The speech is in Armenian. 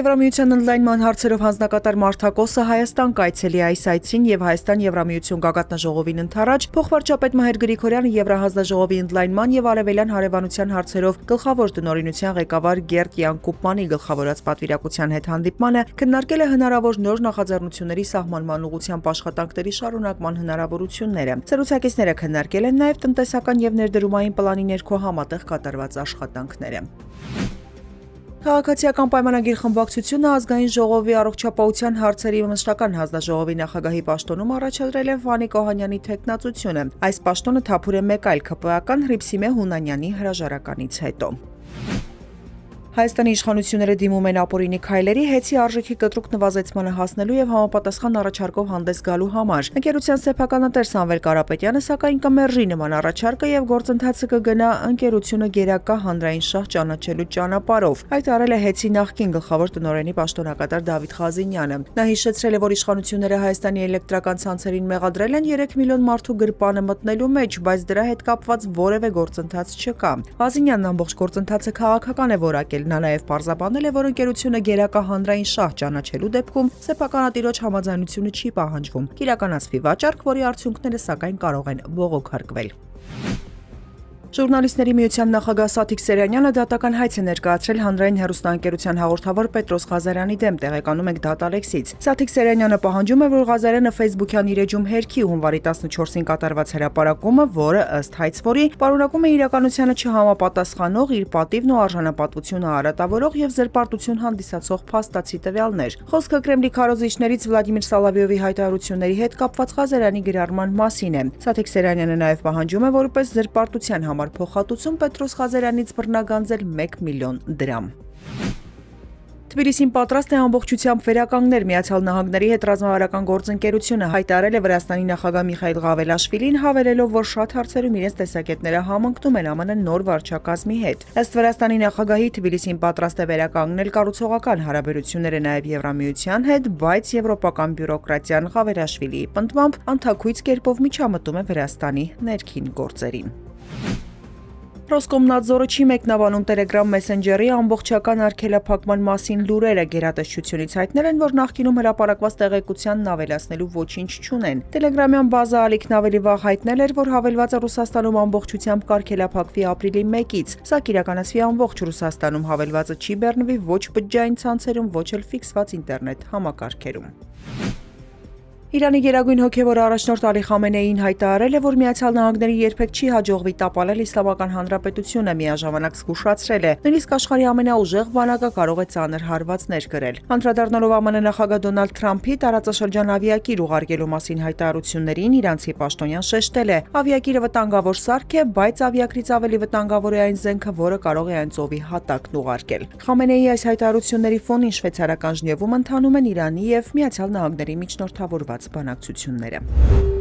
Եվրամիության ընդլայնման հարցերով հանձնակատար Մարտակոսը Հայաստան կայցելի այս այցին եւ Հայաստան-Եվրամիություն գագաթնաժողովին ընթരാճ փոխվարչապետ Մհեր Գրիգորյանը Եվրահանձնաժողովի ընդլայնման եւ արևելյան հարևանության հարցերով գլխավոր տնօրինության ղեկավար Գերտ Յանկուպմանի գլխավորած պատվիրակության հետ հանդիպմանը քննարկել է հնարավոր նոր նախաձեռնությունների սահմանման ուղղությամբ աշխատանքների շարունակման հնարավորությունները։ Զրուցակիցները քննարկել են նաեւ տնտեսական եւ ներդրումային պլանի ներքո համատեղ կատարված աշխատանքները։ Քաղաքացիական պայմանագիր խմբակցությունը ազգային ժողովի առողջապահության հարցերի մշտական հանձնաժողովի նախագահի պաշտոնում առաջադրել է Վանիկ Օհանյանի թեկնածությունը։ Այս պաշտոնը թափուր է մեկ այլ ՔՊԱ-ական Հռիփսիմե Հունանյանի հրաժարականից հետո։ Հայաստանի իշխանությունները դիմում են ապօրինի քայլերի հեծի արժեքի կտրուկ նվազեցմանը հասնելու եւ համապատասխան առաջարկով հանդես գալու համար։ Ընկերության սեփականատեր Սամվել Կարապետյանը սակայն կմերժի նման առաջարկը եւ գործընթացը կգնա ընկերությունը գերակա հանրային շահ ճանաչելու ճանապարհով։ Հայտարարել է հեծի նախկին գլխավոր տնօրենի պաշտոնակատար Դավիթ Խազինյանը։ Նա հիշեցրել է, որ իշխանությունները Հայաստանի էլեկտրական ցանցերին մեղադրել են 3 միլիոն մարդու գրպանը մտնելու մեջ, բայց դրա հետ կապված որևէ գործընթաց չկա։ Խազինյանն ամբողջ գործընթացը քաղաքական է որակել։ Նա նաև պարզաբանել է, որ ընկերությունը գերակա հանրային շահ ճանաչելու դեպքում սեփականատիրոջ համաձայնությունը չի պահանջվում։ Կիրականացվի վաճառք, որի արդյունքները սակայն կարող են բողոքարկվել։ Ժուրնալիստների միության նախագահ Սաթիկ Սերյանյանը դատական հայց է ներկայացրել հանրային հեռուստաընկերության հաղորդավար Պետրոս Ղազարյանի դեմ, տեղեկանում եք Դատալեքսից։ Սաթիկ Սերյանյանը պահանջում է, որ Ղազարյանը Facebook-յան իր էջում հերքի հունվարի 14-ին կատարված հրապարակումը, որը ըստ հայցվորի պարունակում է իրականությանը չհամապատասխանող, իր պատիվն ու արժանապատվությունը արատավորող եւ զրպարտություն հանդիսացող փաստացի տվյալներ։ Խոսքը Կրեմլի քարոզիչներից Վլադիմիր Սալավիովի հայտարարությունների հետ կապված Ղազարյանի գրառման մասին է։ Սաթիկ Սերյանյանը նաև պահանջում է, որպես զրպարտության համար փոխհատուցում Պետրոս Ղազարյանից բռնագանձել 1 միլիոն դրամ։ Թբիլիսին պատրաստ է ամբողջությամբ վերականգնել Միացյալ Նահանգների հետ ռազմավարական գործընկերությունը, հայտարարել է Վրաստանի նախագահ Միխայիլ Ղավելաշվիլին, հավելելով, որ շատ հարցերում իրենց տեսակետները համընկնում են ԱՄՆ նոր վարչակազմի հետ։ Ըստ Վրաստանի նախագահի, Թբիլիսին պատրաստ է վերականգնել կառուցողական հարաբերությունները նաև Եվրամիության հետ, բայց եվրոպական բյուրոկրատիան Ղավելաշվիլիի պնդմամբ անթաքույց կերպով միջամտում է Վրաստանի ներքին գործերին։ Ռոսկոմնadzորը չի մեկնաբանում Telegram Messenger-ի ամբողջական արգելափակման մասին լուրերը, գերատեսչությունից հայտնել են, որ նախկինում հրապարակված տեղեկությանն ավելացնելու ոչինչ չունեն։ Telegram-յան բազա ալիքն ավելի վաղ հայտնել էր, որ հավելվածը Ռուսաստանում ամբողջությամբ կարգելափակվի ապրիլի 1-ից, սա կիրականացվի ամբողջ Ռուսաստանում, հավելվածը չի բեռնվի ոչ բջջային ցանցերում, ոչ էլ ֆիքսված ինտերնետ համակարգերում։ Իրանի գերագույն հոգևոր առաջնորդ Ալի Խամենեին հայտարարել է, որ Միացյալ Նահանգների երբեք չի հաջողվի տապալել Իսլամական Հանրապետությունը, միաժամանակ զգուշացրել է, նույնիսկ աշխարհի ամենաուժեղ բանակը կարող է ծանր հարվածներ կրել։ Անդրադառնալով ԱՄՆ նախագահ Դոնալդ Թրամփի տարածաշրջան ավիակիր ուղարկելու մասին հայտարարություններին, իրանցի պաշտոնյան շեշտել է. ավիակիրը վտանգավոր սարք է, բայց ավիակրից ավելի վտանգավոր է այն զենքը, որը կարող է այն ծովի հատակն ուղարկել։ Խամենեիի այս հայտարարությունների ֆոնին շվեյցարական Ժնևում ընթանում են Իրանի եւ Միացյալ Նահանգների միջնորդավորված բանակցությունները։